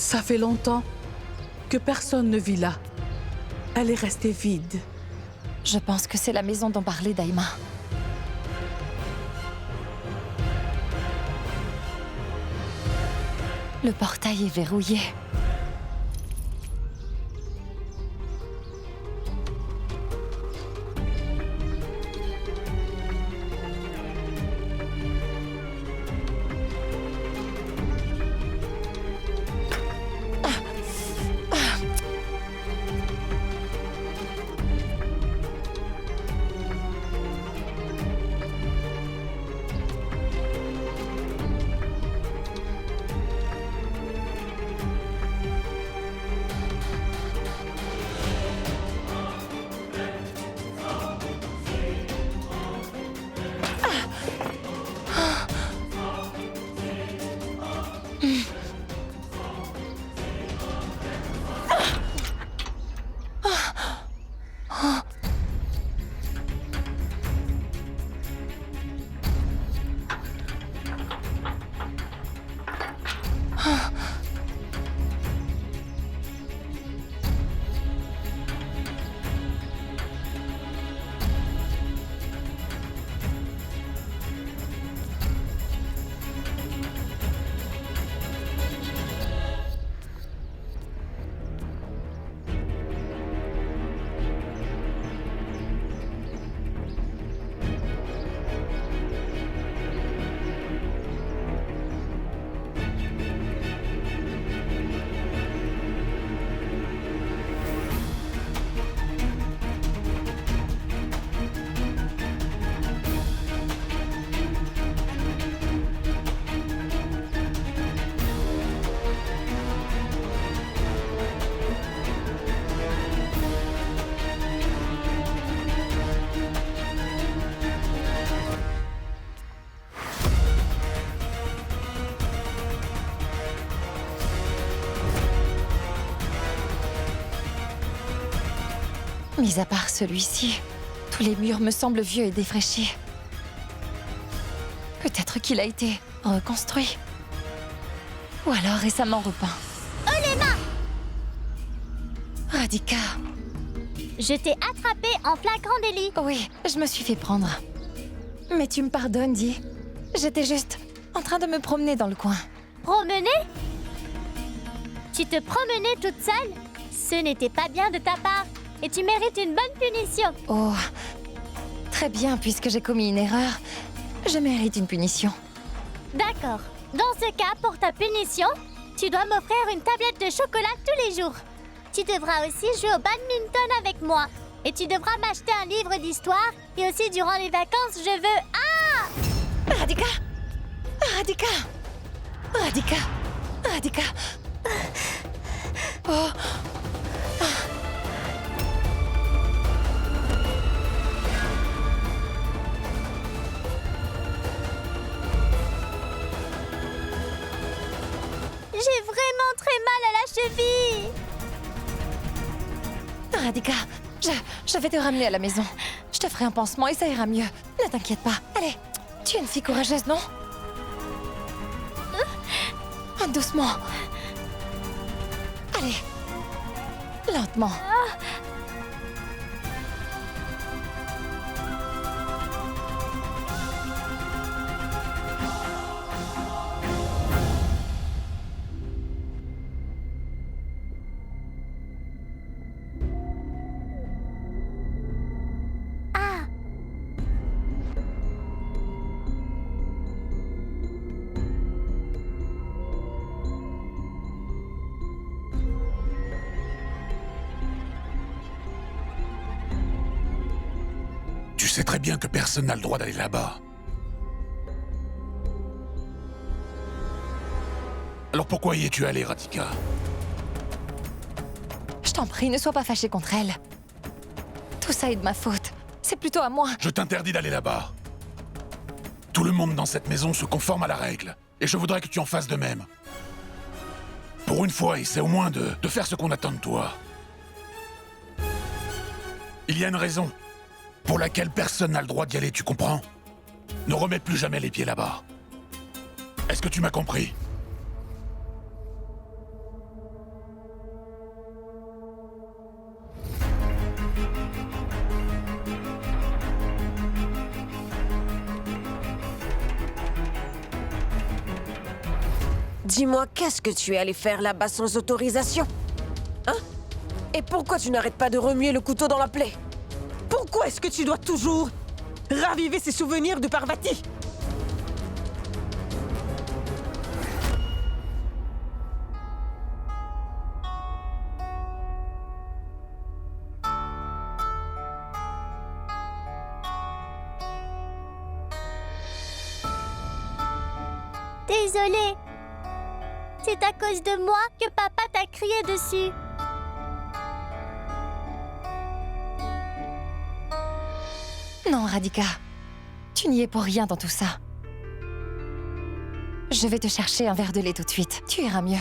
Ça fait longtemps que personne ne vit là. Elle est restée vide. Je pense que c'est la maison dont parlait Daima. Le portail est verrouillé. Mis à part celui-ci, tous les murs me semblent vieux et défraîchis. Peut-être qu'il a été reconstruit. Ou alors récemment repeint. Olema! Radhika. Je t'ai attrapé en flagrant délit. Oui, je me suis fait prendre. Mais tu me pardonnes, Di. J'étais juste en train de me promener dans le coin. Promener? Tu te promenais toute seule? Ce n'était pas bien de ta part. Et tu mérites une bonne punition. Oh, très bien, puisque j'ai commis une erreur, je mérite une punition. D'accord. Dans ce cas, pour ta punition, tu dois m'offrir une tablette de chocolat tous les jours. Tu devras aussi jouer au badminton avec moi. Et tu devras m'acheter un livre d'histoire. Et aussi, durant les vacances, je veux... Ah! Radhika! Radhika! Radhika! Radhika! Oh! J'ai vraiment très mal à la cheville. Radhika, je vais te ramener à la maison. Je te ferai un pansement et ça ira mieux. Ne t'inquiète pas. Allez, tu es une fille courageuse, non? Doucement. Allez. Lentement. Tu sais très bien que personne n'a le droit d'aller là-bas. Alors pourquoi y es-tu allé, Radhika? Je t'en prie, ne sois pas fâché contre elle. Tout ça est de ma faute. C'est plutôt à moi. Je t'interdis d'aller là-bas. Tout le monde dans cette maison se conforme à la règle. Et je voudrais que tu en fasses de même. Pour une fois, essaie au moins de faire ce qu'on attend de toi. Il y a une raison pour laquelle personne n'a le droit d'y aller, tu comprends? Ne remets plus jamais les pieds là-bas. Est-ce que tu m'as compris? Dis-moi, qu'est-ce que tu es allé faire là-bas sans autorisation? Hein? Et pourquoi tu n'arrêtes pas de remuer le couteau dans la plaie? Pourquoi est-ce que tu dois toujours raviver ces souvenirs de Parvati? Désolée. C'est à cause de moi que papa t'a crié dessus. Non, Radhika. Tu n'y es pour rien dans tout ça. Je vais te chercher un verre de lait tout de suite. Tu iras mieux.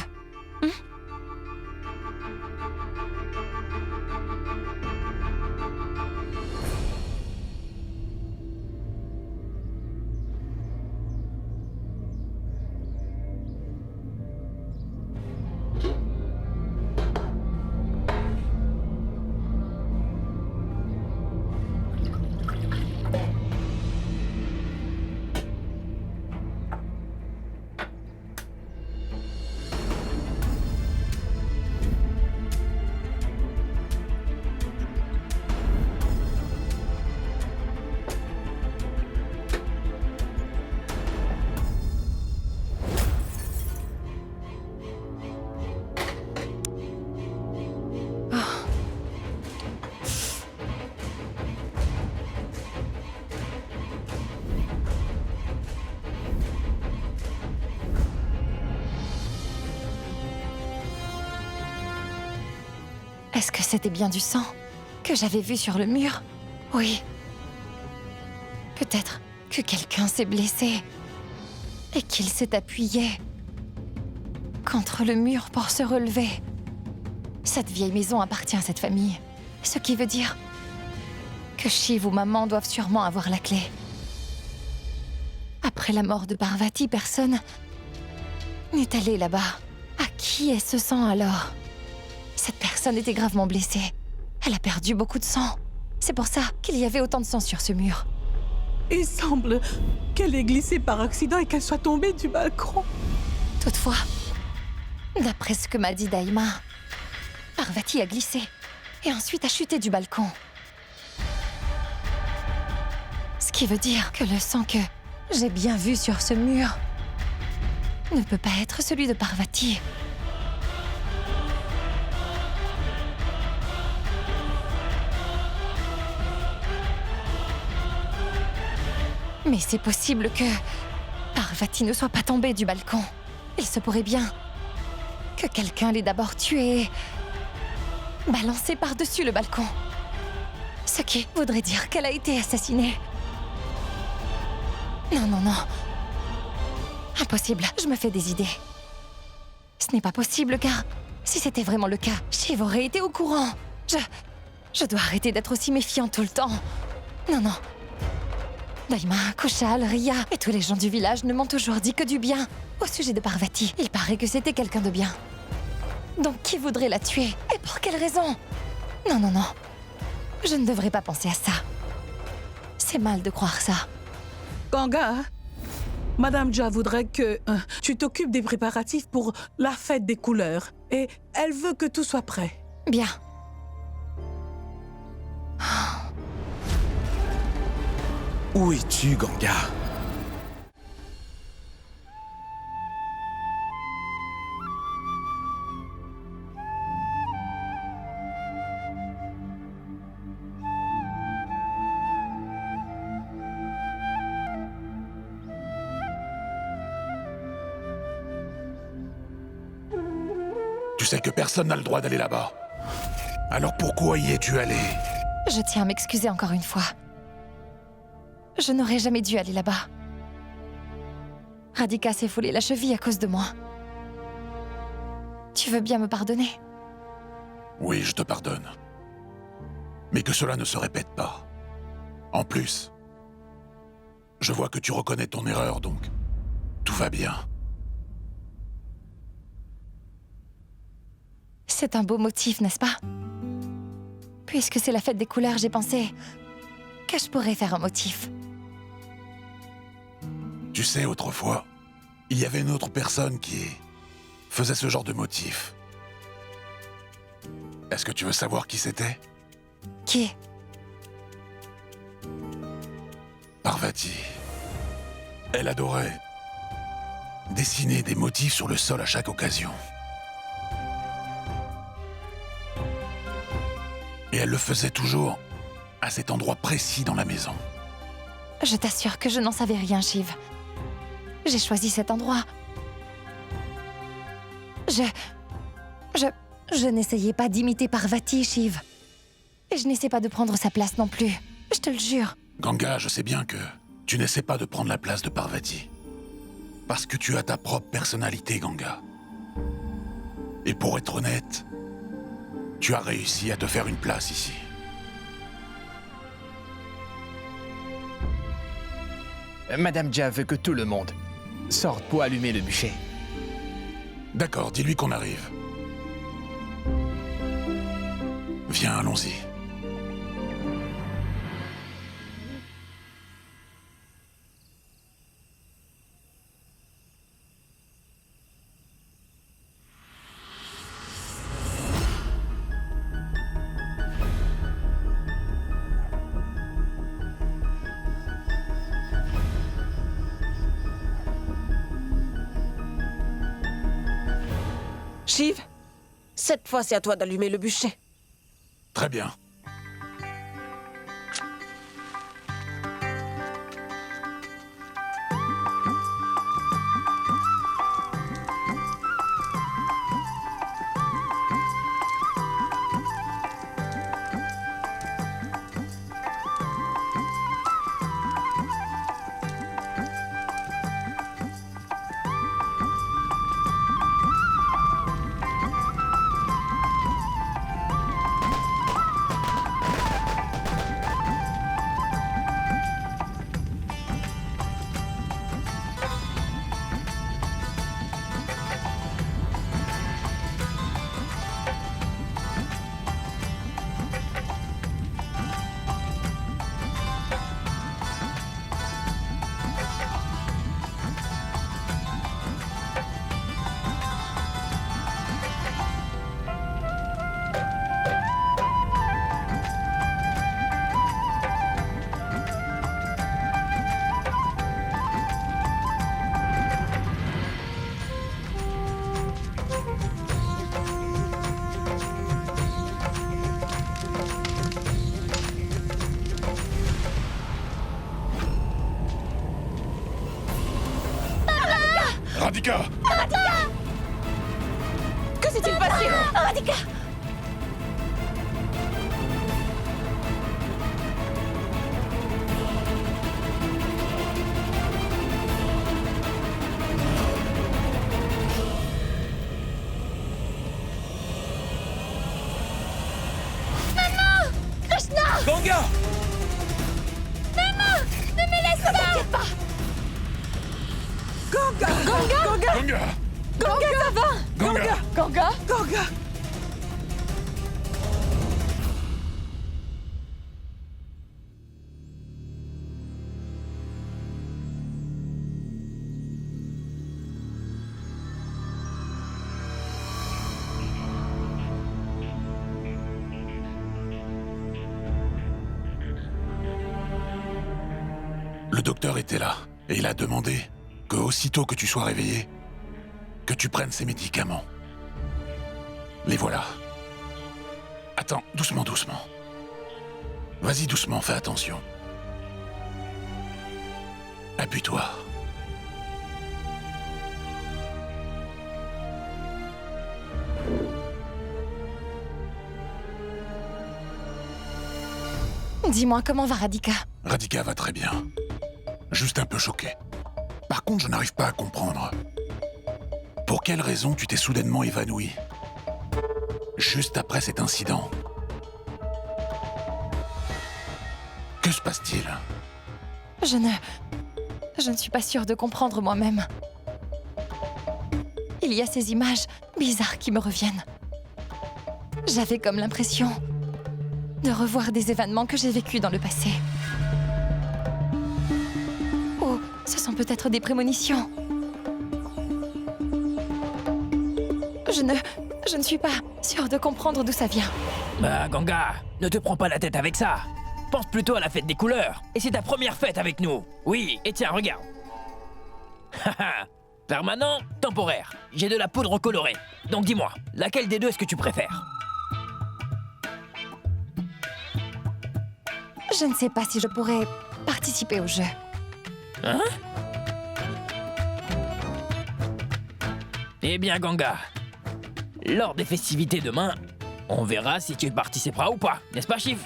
Est-ce que c'était bien du sang que j'avais vu sur le mur? Oui. Peut-être que quelqu'un s'est blessé et qu'il s'est appuyé contre le mur pour se relever. Cette vieille maison appartient à cette famille, ce qui veut dire que Shiv ou maman doivent sûrement avoir la clé. Après la mort de Parvati, personne n'est allé là-bas. À qui est ce sang alors? Cette personne était gravement blessée. Elle a perdu beaucoup de sang. C'est pour ça qu'il y avait autant de sang sur ce mur. Il semble qu'elle ait glissé par accident et qu'elle soit tombée du balcon. Toutefois, d'après ce que m'a dit Daima, Parvati a glissé et ensuite a chuté du balcon. Ce qui veut dire que le sang que j'ai bien vu sur ce mur ne peut pas être celui de Parvati. Mais c'est possible que Parvati ne soit pas tombée du balcon. Il se pourrait bien que quelqu'un l'ait d'abord tuée et balancée par-dessus le balcon. Ce qui voudrait dire qu'elle a été assassinée. Non, non, non. Impossible, je me fais des idées. Ce n'est pas possible car si c'était vraiment le cas, Shiv aurait été au courant. Je dois arrêter d'être aussi méfiante tout le temps. Non, non. Daima, Kushal, Riya et tous les gens du village ne m'ont toujours dit que du bien au sujet de Parvati. Il paraît que c'était quelqu'un de bien. Donc qui voudrait la tuer? Et pour quelle raison? Non, non, non. Je ne devrais pas penser à ça. C'est mal de croire ça. Ganga, Madame Jha voudrait que tu t'occupes des préparatifs pour la fête des couleurs. Et elle veut que tout soit prêt. Bien. Où es-tu, Ganga? Tu sais que personne n'a le droit d'aller là-bas. Alors pourquoi y es-tu allé? Je tiens à m'excuser encore une fois. Je n'aurais jamais dû aller là-bas. Radhika s'est foulé la cheville à cause de moi. Tu veux bien me pardonner? Oui, je te pardonne. Mais que cela ne se répète pas. En plus, je vois que tu reconnais ton erreur, donc tout va bien. C'est un beau motif, n'est-ce pas? Puisque c'est la fête des couleurs, j'ai pensé que je pourrais faire un motif. Tu sais, autrefois, il y avait une autre personne faisait ce genre de motif. Est-ce que tu veux savoir qui c'était? Qui? Parvati. Elle adorait dessiner des motifs sur le sol à chaque occasion. Et elle le faisait toujours à cet endroit précis dans la maison. Je t'assure que je n'en savais rien, Shiv. J'ai choisi cet endroit. Je n'essayais pas d'imiter Parvati, Shiv. Et je n'essaie pas de prendre sa place non plus. Je te le jure. Ganga, je sais bien que tu n'essaies pas de prendre la place de Parvati. Parce que tu as ta propre personnalité, Ganga. Et pour être honnête, tu as réussi à te faire une place ici. Madame Jia veut que tout le monde sorte pour allumer le bûcher. D'accord, dis-lui qu'on arrive. Viens, allons-y. Shiv, Cette fois, c'est à toi d'allumer le bûcher. Très bien. Radhika! que s'est-il passé? Radhika! Ganga! Ganga! Ganga! Ganga, ça va? Ganga! Ganga? Ganga! Le docteur était là, et il a demandé que, aussitôt que tu sois réveillé, que tu prennes ces médicaments. Les voilà. Attends, doucement, doucement. Vas-y doucement, fais attention. Appuie-toi. Dis-moi, comment va Radhika? Radhika va très bien. Juste un peu choquée. Par contre, je n'arrive pas à comprendre. Pour quelle raison tu t'es soudainement évanouie? Juste après cet incident. Que se passe-t-il? Je ne suis pas sûre de comprendre moi-même. Il y a ces images bizarres qui me reviennent. J'avais comme l'impression de revoir des événements que j'ai vécus dans le passé. Oh, ce sont peut-être des prémonitions. Je ne suis pas sûre de comprendre d'où ça vient. Bah, Ganga, ne te prends pas la tête avec ça. Pense plutôt à la fête des couleurs. Et c'est ta première fête avec nous. Oui, et tiens, regarde. Haha, permanent, temporaire. J'ai de la poudre colorée. Donc dis-moi, laquelle des deux est-ce que tu préfères? Je ne sais pas si je pourrais participer au jeu. Hein? Eh bien, Ganga, lors des festivités demain, on verra si tu participeras ou pas, n'est-ce pas, Shiv?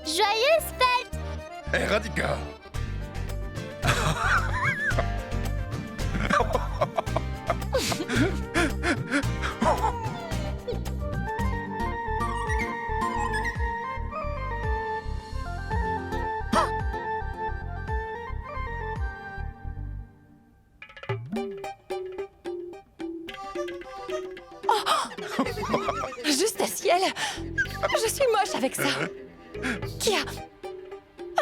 Joyeuse fête! Hé, Radhika! Juste ciel! Je suis moche avec ça. Qui a...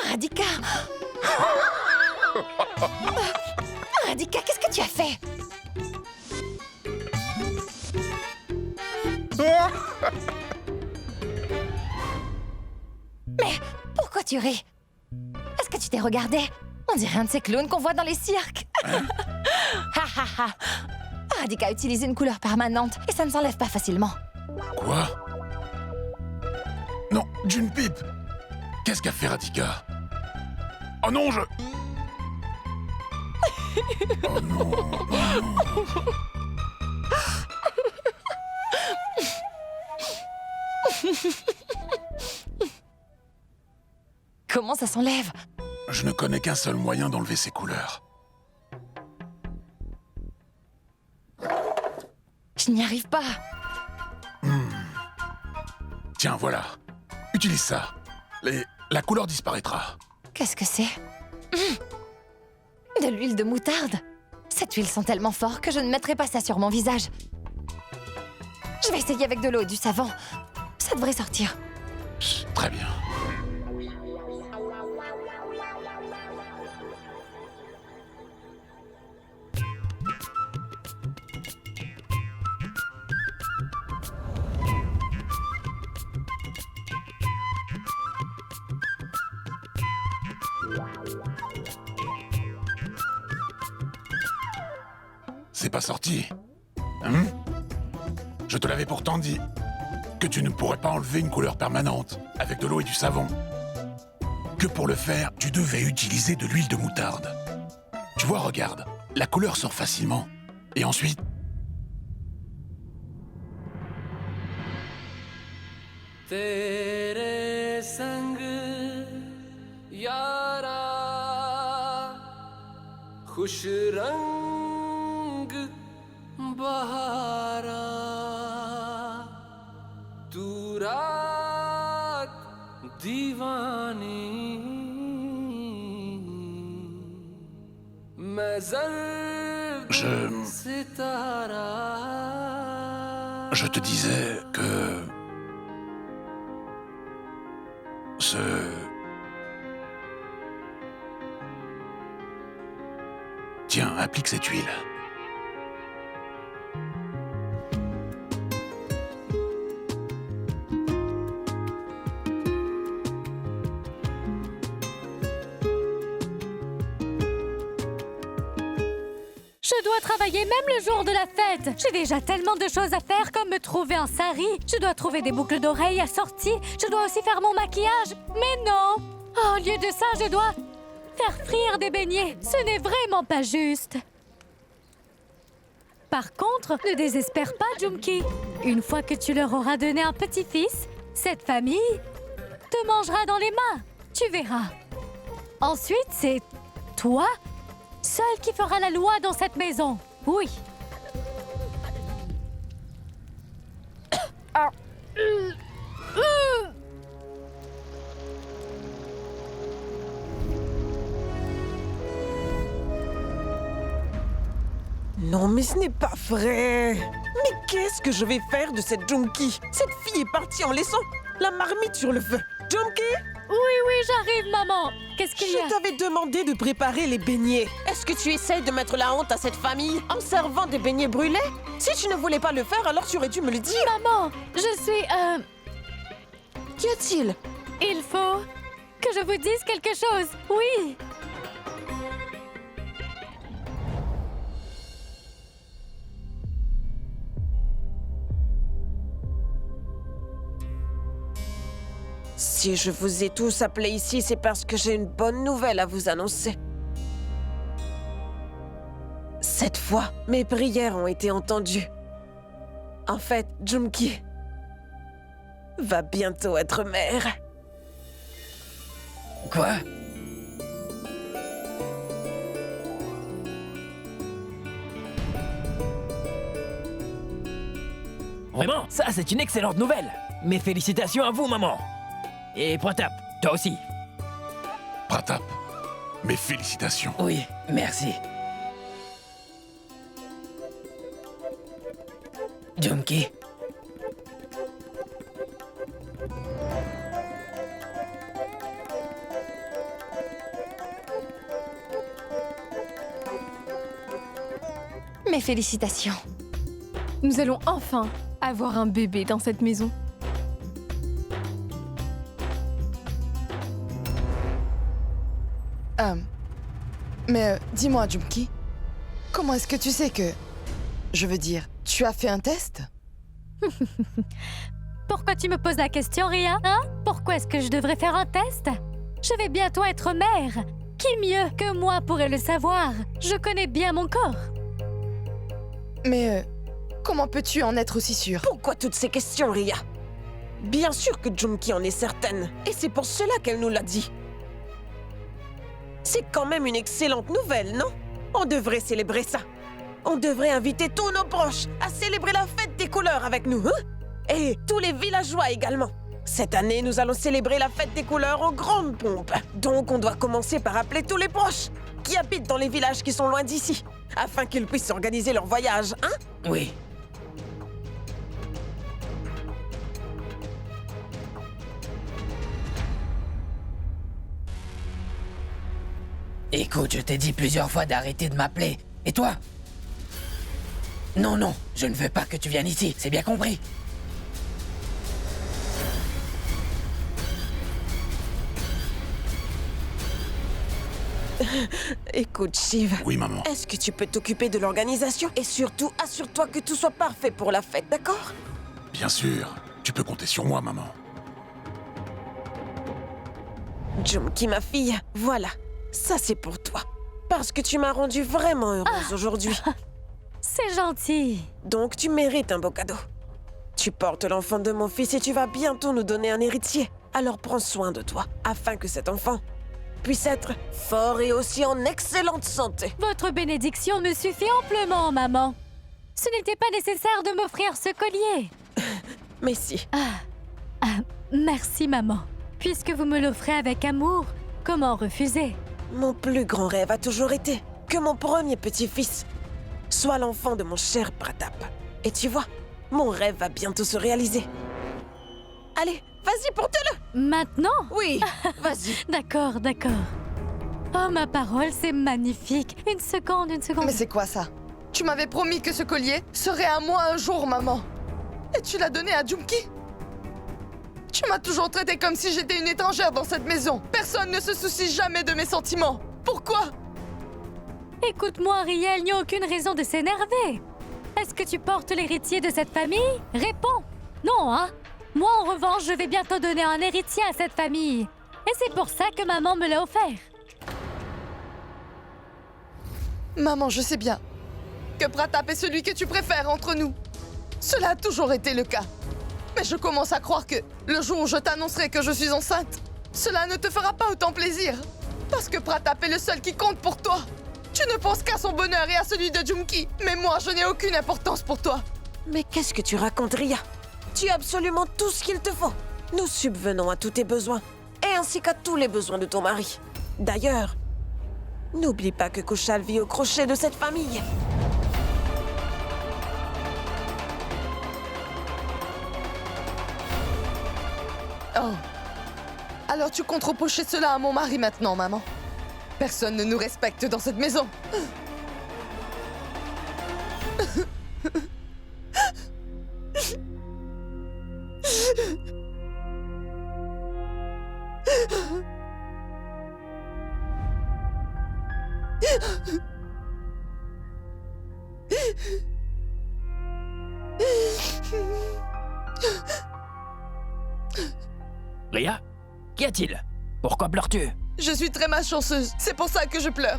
Radhika! Radhika, qu'est-ce que tu as fait? Mais pourquoi tu ris? Est-ce que tu t'es regardé? On dirait un de ces clowns qu'on voit dans les cirques. Ha ha ha! Radhika a utilisé une couleur permanente et ça ne s'enlève pas facilement. Quoi? Non, Junpip! Qu'est-ce qu'a fait Radhika? Oh non, je... Oh non, non. Comment ça s'enlève? Je ne connais qu'un seul moyen d'enlever ces couleurs. Je n'y arrive pas. Tiens, voilà. Utilise ça. La couleur disparaîtra. Qu'est-ce que c'est? De l'huile de moutarde. Cette huile sent tellement fort que je ne mettrai pas ça sur mon visage. Je vais essayer avec de l'eau et du savon. Ça devrait sortir. Chut, très bien. C'est pas sorti. Hein? Je te l'avais pourtant dit que tu ne pourrais pas enlever une couleur permanente avec de l'eau et du savon. Que pour le faire, tu devais utiliser de l'huile de moutarde. Tu vois, regarde, la couleur sort facilement. Et ensuite... तेरे संग यारा खुश रंग बहारा तू रात दीवानी मैं जर्द सितारा Je te disais que... Tiens, applique cette huile. Je dois travailler même le jour de la fête. J'ai déjà tellement de choses à faire comme me trouver un sari. Je dois trouver des boucles d'oreilles assorties. Je dois aussi faire mon maquillage. Mais non! Oh, au lieu de ça, je dois faire frire des beignets. Ce n'est vraiment pas juste. Par contre, ne désespère pas, Junki. Une fois que tu leur auras donné un petit-fils, cette famille te mangera dans les mains. Tu verras. Ensuite, c'est toi seul qui fera la loi dans cette maison. Oui. Non, mais ce n'est pas vrai. Mais qu'est-ce que je vais faire de cette Junki? Cette fille est partie en laissant la marmite sur le feu. Junki? Oui, j'arrive, maman. Qu'est-ce qu'il y a? Je t'avais demandé de préparer les beignets. Est-ce que tu essayes de mettre la honte à cette famille en servant des beignets brûlés? Si tu ne voulais pas le faire, alors tu aurais dû me le dire. Maman, je suis... Qu'y a-t-il? Il faut que je vous dise quelque chose. Oui. Si je vous ai tous appelés ici, c'est parce que j'ai une bonne nouvelle à vous annoncer. Cette fois, mes prières ont été entendues. En fait, Junki va bientôt être mère. Quoi? Vraiment, ça c'est une excellente nouvelle. Mes félicitations à vous, maman. Et Pratap, toi aussi. Pratap, mes félicitations. Oui, merci. Junki. Mes félicitations. Nous allons enfin avoir un bébé dans cette maison. Mais dis-moi, Junki, comment est-ce que tu sais que... Je veux dire, tu as fait un test? Pourquoi tu me poses la question, Ria? Hein? Pourquoi est-ce que je devrais faire un test? Je vais bientôt être mère. Qui mieux que moi pourrait le savoir? Je connais bien mon corps. Mais comment peux-tu en être aussi sûre? Pourquoi toutes ces questions, Ria? Bien sûr que Junki en est certaine. Et c'est pour cela qu'elle nous l'a dit. C'est quand même une excellente nouvelle, non? On devrait célébrer ça. On devrait inviter tous nos proches à célébrer la fête des couleurs avec nous, hein? Et tous les villageois également. Cette année, nous allons célébrer la fête des couleurs en grande pompe. Donc, on doit commencer par appeler tous les proches qui habitent dans les villages qui sont loin d'ici, afin qu'ils puissent organiser leur voyage, hein? Oui. Écoute, je t'ai dit plusieurs fois d'arrêter de m'appeler. Et toi? Non, je ne veux pas que tu viennes ici, c'est bien compris. Écoute, Shiv. Oui, maman. Est-ce que tu peux t'occuper de l'organisation? Et surtout, assure-toi que tout soit parfait pour la fête, d'accord? Bien sûr. Tu peux compter sur moi, maman. Junki, ma fille, voilà. Ça, c'est pour toi. Parce que tu m'as rendue vraiment heureuse aujourd'hui. C'est gentil. Donc, tu mérites un beau cadeau. Tu portes l'enfant de mon fils et tu vas bientôt nous donner un héritier. Alors prends soin de toi, afin que cet enfant puisse être fort et aussi en excellente santé. Votre bénédiction me suffit amplement, maman. Ce n'était pas nécessaire de m'offrir ce collier. Mais si. Merci, maman. Puisque vous me l'offrez avec amour, comment refuser? Mon plus grand rêve a toujours été que mon premier petit-fils soit l'enfant de mon cher Pratap. Et tu vois, mon rêve va bientôt se réaliser. Allez, vas-y, porte-le! Maintenant? Oui, vas-y. D'accord. Oh, ma parole, c'est magnifique. Une seconde. Mais c'est quoi ça? Tu m'avais promis que ce collier serait à moi un jour, maman. Et tu l'as donné à Junki? Tu m'as toujours traité comme si j'étais une étrangère dans cette maison. Personne ne se soucie jamais de mes sentiments. Pourquoi? Écoute-moi, Riel, il n'y a aucune raison de s'énerver. Est-ce que tu portes l'héritier de cette famille? Réponds. Non, hein? Moi, en revanche, je vais bientôt donner un héritier à cette famille. Et c'est pour ça que maman me l'a offert. Maman, je sais bien que Pratap est celui que tu préfères entre nous. Cela a toujours été le cas. Mais je commence à croire que le jour où je t'annoncerai que je suis enceinte, cela ne te fera pas autant plaisir. Parce que Pratap est le seul qui compte pour toi. Tu ne penses qu'à son bonheur et à celui de Jumki. Mais moi, je n'ai aucune importance pour toi. Mais qu'est-ce que tu racontes, Ria? Tu as absolument tout ce qu'il te faut. Nous subvenons à tous tes besoins, et ainsi qu'à tous les besoins de ton mari. D'ailleurs, n'oublie pas que Kushal vit au crochet de cette famille. Oh. Alors tu comptes reprocher cela à mon mari maintenant, maman? Personne ne nous respecte dans cette maison. Ria, qu'y a-t-il? Pourquoi pleures-tu? Je suis très malchanceuse, c'est pour ça que je pleure.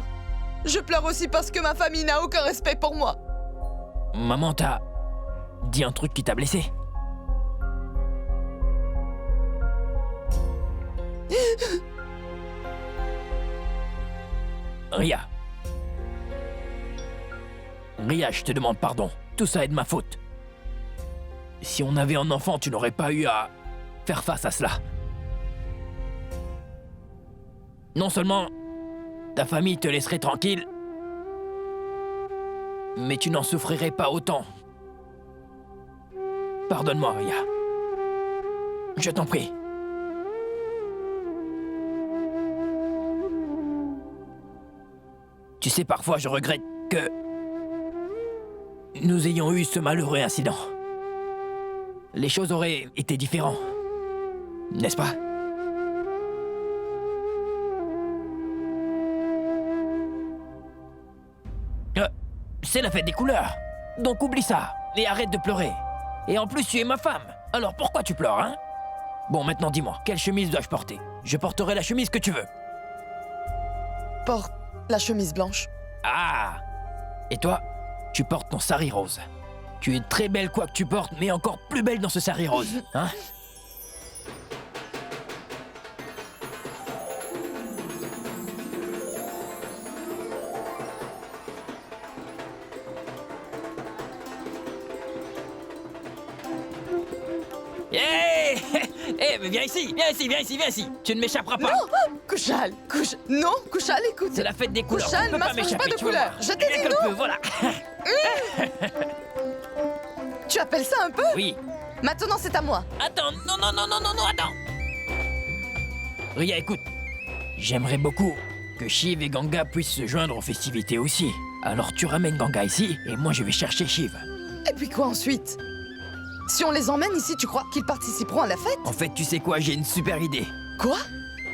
Je pleure aussi parce que ma famille n'a aucun respect pour moi. Maman t'a dit un truc qui t'a blessé? Ria. Ria, je te demande pardon. Tout ça est de ma faute. Si on avait un enfant, tu n'aurais pas eu à faire face à cela. Non seulement ta famille te laisserait tranquille, mais tu n'en souffrirais pas autant. Pardonne-moi, Ria. Je t'en prie. Tu sais, parfois je regrette que nous ayons eu ce malheureux incident. Les choses auraient été différentes, n'est-ce pas? C'est la fête des couleurs, donc oublie ça et arrête de pleurer. Et en plus, tu es ma femme, alors pourquoi tu pleures, hein? Bon, maintenant dis-moi, quelle chemise dois-je porter? Je porterai la chemise que tu veux. Porte la chemise blanche. Ah! Et toi, tu portes ton sari rose. Tu es très belle quoi que tu portes, mais encore plus belle dans ce sari rose, hein? Hey! Hey, mais viens ici, viens ici, viens ici, viens ici. Tu ne m'échapperas pas. Non! Kushal! Non, Kushal, écoute! C'est la fête des couleurs. Kushal, tu peux pas m'asperge m'échapper, pas de tu vas couleurs. voir. Je t'ai Rien dit que le non. peu, voilà. Tu appelles ça un peu? Oui. Maintenant, c'est à moi. Attends, non, attends. Ria, écoute. J'aimerais beaucoup que Shiv et Ganga puissent se joindre aux festivités aussi. Alors tu ramènes Ganga ici, et moi je vais chercher Shiv. Et puis quoi ensuite? Si on les emmène ici, tu crois qu'ils participeront à la fête? En fait, tu sais quoi, j'ai une super idée. Quoi?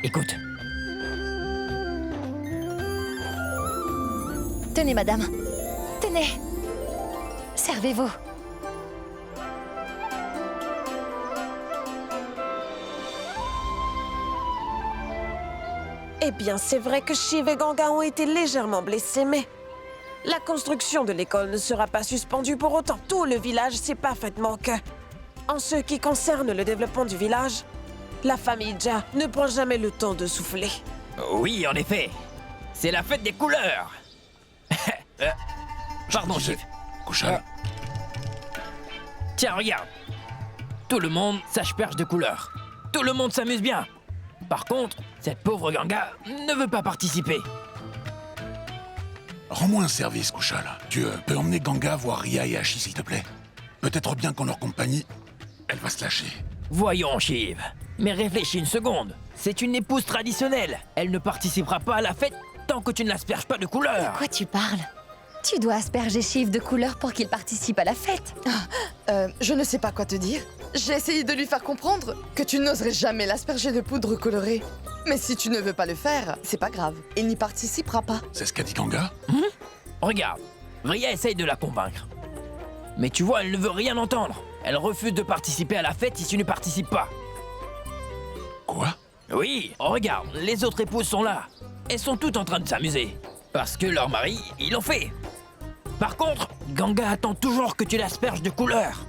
Écoute. Tenez, madame. Tenez. Servez-vous. Eh bien, c'est vrai que Shiv et Ganga ont été légèrement blessés, mais la construction de l'école ne sera pas suspendue pour autant. Tout le village sait parfaitement que, en ce qui concerne le développement du village, la famille Ja ne prend jamais le temps de souffler. Oui, en effet. C'est la fête des couleurs. Pardon, Shiv. Kushal, Tiens, regarde. Tout le monde s'asperge de couleurs. Tout le monde s'amuse bien. Par contre, cette pauvre Ganga ne veut pas participer. rends-moi un service, Kushal. Tu peux emmener Ganga voir Ria et Hachi, s'il te plaît? Peut-être bien qu'en leur compagnie, elle va se lâcher. Voyons, Shiv. Mais réfléchis une seconde. C'est une épouse traditionnelle. Elle ne participera pas à la fête tant que tu ne l'asperges pas de couleurs. De quoi tu parles? Tu dois asperger Shiv de couleurs pour qu'il participe à la fête. Je ne sais pas quoi te dire. J'ai essayé de lui faire comprendre que tu n'oserais jamais l'asperger de poudre colorée. Mais si tu ne veux pas le faire, c'est pas grave. Il n'y participera pas. C'est ce qu'a dit Ganga? Regarde, Vria essaye de la convaincre. Mais tu vois, elle ne veut rien entendre. Elle refuse de participer à la fête si tu ne participes pas. Quoi? Oui, regarde, les autres épouses sont là. Elles sont toutes en train de s'amuser. Parce que leur mari, ils l'ont fait. Par contre, Ganga attend toujours que tu l'asperges de couleur.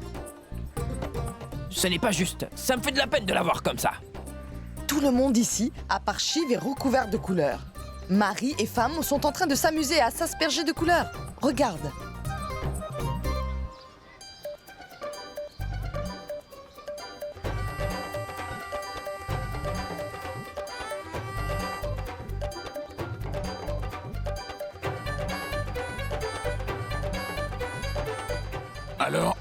Ce n'est pas juste. Ça me fait de la peine de la voir comme ça. Tout le monde ici, à part Shiv, est recouvert de couleurs. Mari et femme sont en train de s'amuser à s'asperger de couleurs. Regarde. Alors?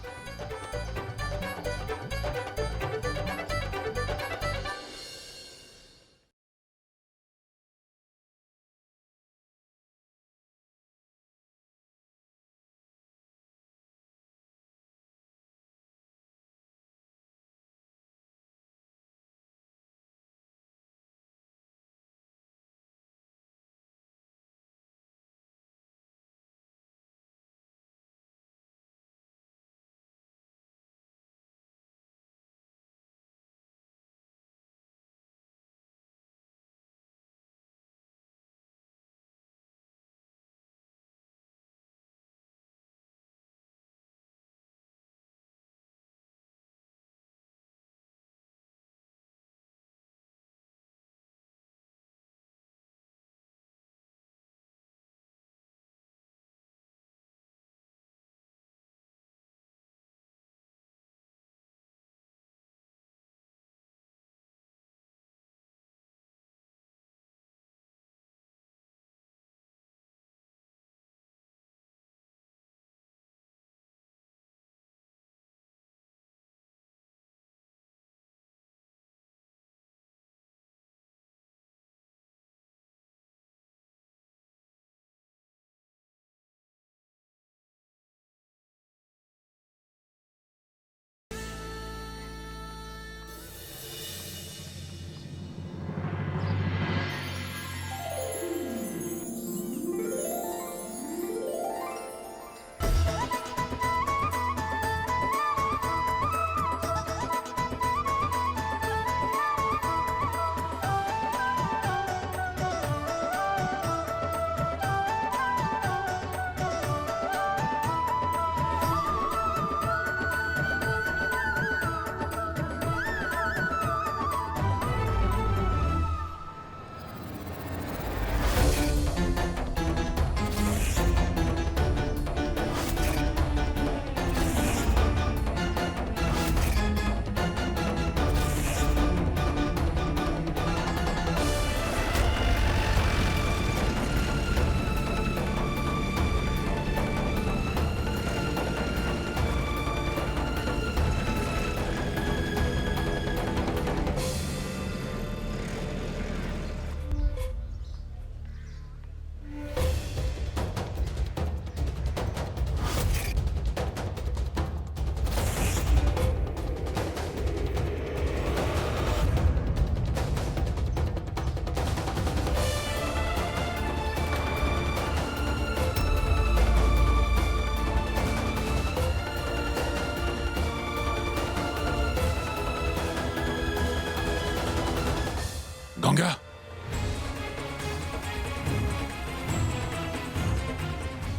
Ganga?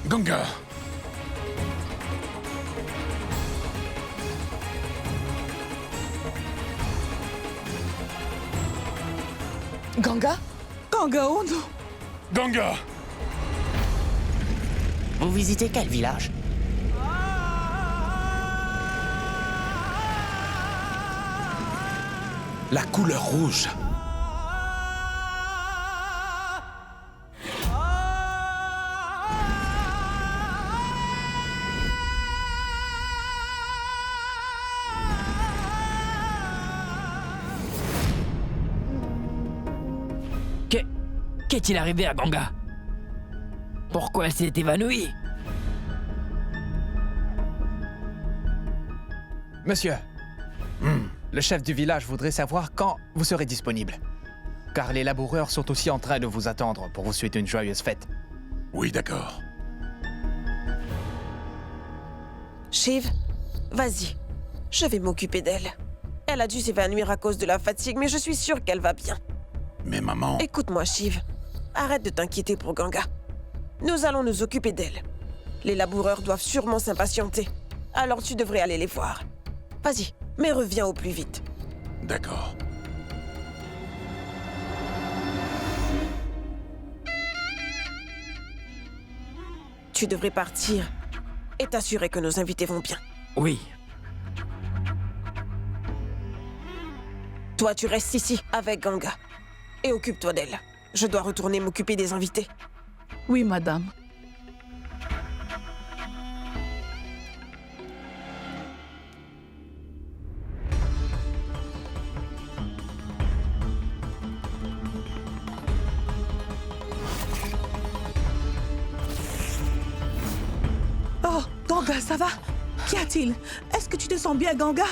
Ganga? Ganga? Ganga, oh non! Ganga! Vous visitez quel village? La couleur rouge. Qu'est-il arrivé à Ganga? Pourquoi elle s'est évanouie? Monsieur, le chef du village voudrait savoir quand vous serez disponible. Car les laboureurs sont aussi en train de vous attendre pour vous souhaiter une joyeuse fête. Oui, d'accord. Shiv, vas-y. Je vais m'occuper d'elle. Elle a dû s'évanouir à cause de la fatigue, mais je suis sûre qu'elle va bien. Mais maman... Écoute-moi, Shiv. Arrête de t'inquiéter pour Ganga. Nous allons nous occuper d'elle. Les laboureurs doivent sûrement s'impatienter. Alors tu devrais aller les voir. Vas-y, mais reviens au plus vite. D'accord. Tu devrais partir et t'assurer que nos invités vont bien. Oui. Toi, tu restes ici avec Ganga. Et occupe-toi d'elle. Je dois retourner m'occuper des invités. Oui, madame. Oh, Ganga, ça va? Qu'y a-t-il? Est-ce que tu te sens bien, Ganga?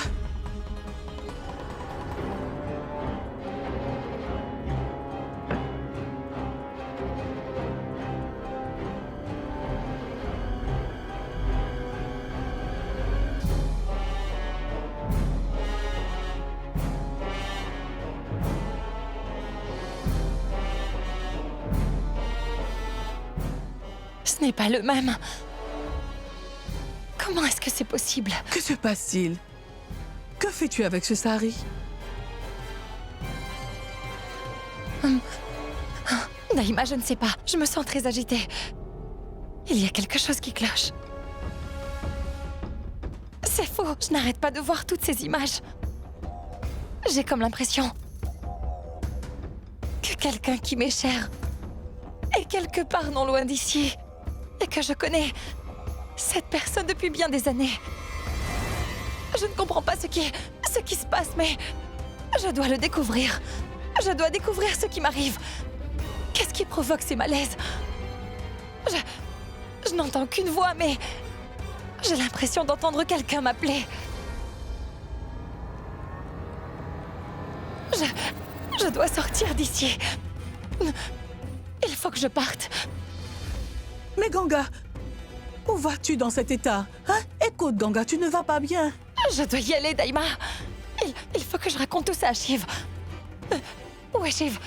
Ce n'est pas le même. Comment est-ce que c'est possible? Que se passe-t-il? Que fais-tu avec ce sari? Naïma, je ne sais pas. Je me sens très agitée. Il y a quelque chose qui cloche. C'est faux. Je n'arrête pas de voir toutes ces images. J'ai comme l'impression que quelqu'un qui m'est cher est quelque part non loin d'ici et que je connais cette personne depuis bien des années. Je ne comprends pas ce qui se passe, mais je dois le découvrir. Je dois découvrir ce qui m'arrive. Qu'est-ce qui provoque ces malaises? Je n'entends qu'une voix, mais j'ai l'impression d'entendre quelqu'un m'appeler. Je dois sortir d'ici. Il faut que je parte. Mais Ganga, où vas-tu dans cet état? Hein? Écoute, Ganga, tu ne vas pas bien. Je dois y aller, Daima. Il faut que je raconte tout ça à Shiv. Où est Shiv?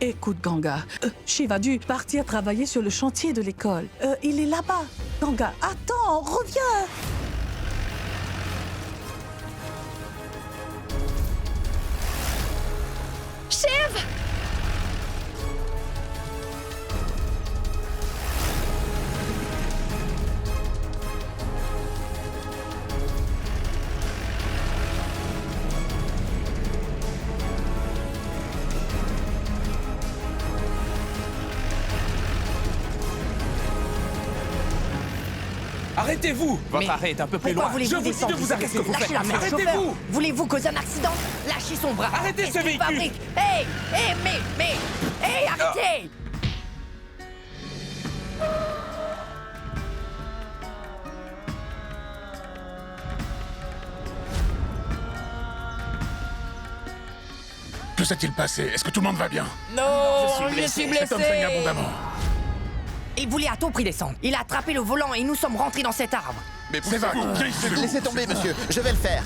Écoute, Ganga, Shiv a dû partir travailler sur le chantier de l'école. Il est là-bas. Ganga, attends, reviens. Shiv! Arrêtez-vous! Votre arrêt est un peu plus Pourquoi loin. voulez-vous Je vous dis descendre de vous arrêter. Qu'est-ce que vous faites? Lâchez la main, chauffeur. Arrêtez-vous! Voulez-vous causer un accident? Lâchez son bras. Arrêtez Qu'est-ce ce qu'il véhicule. fabrique? Hé! Hé, arrêtez! Que s'est-il passé? Est-ce que tout le monde va bien? Non, je suis blessé. Cet homme saigne abondamment. Il voulait à tout prix descendre. Il a attrapé le volant et nous sommes rentrés dans cet arbre. Mais c'est vague. Viens ici. Laissez tomber, monsieur. Je vais le faire.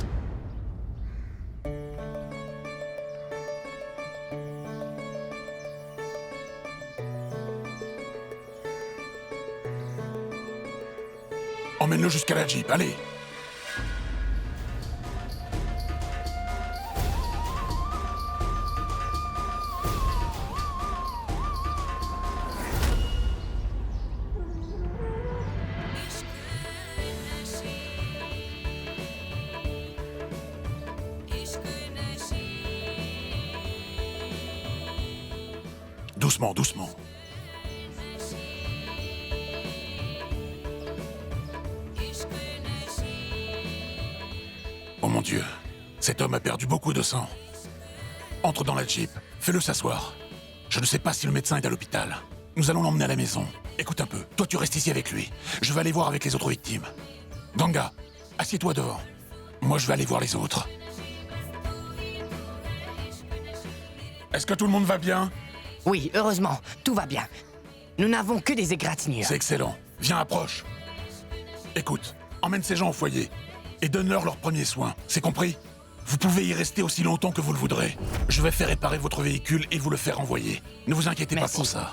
Emmène-le jusqu'à la Jeep, allez. Doucement, doucement. Oh mon Dieu, cet homme a perdu beaucoup de sang. Entre dans la Jeep, fais-le s'asseoir. Je ne sais pas si le médecin est à l'hôpital. Nous allons l'emmener à la maison. Écoute un peu, toi tu restes ici avec lui. Je vais aller voir avec les autres victimes. Ganga, assieds-toi devant. Moi je vais aller voir les autres. Est-ce que tout le monde va bien? Oui, heureusement, tout va bien. Nous n'avons que des égratignures. C'est excellent. Viens, approche. Écoute, emmène ces gens au foyer et donne-leur leurs premiers soins. C'est compris? Vous pouvez y rester aussi longtemps que vous le voudrez. Je vais faire réparer votre véhicule et vous le faire renvoyer. Ne vous inquiétez pas pour ça.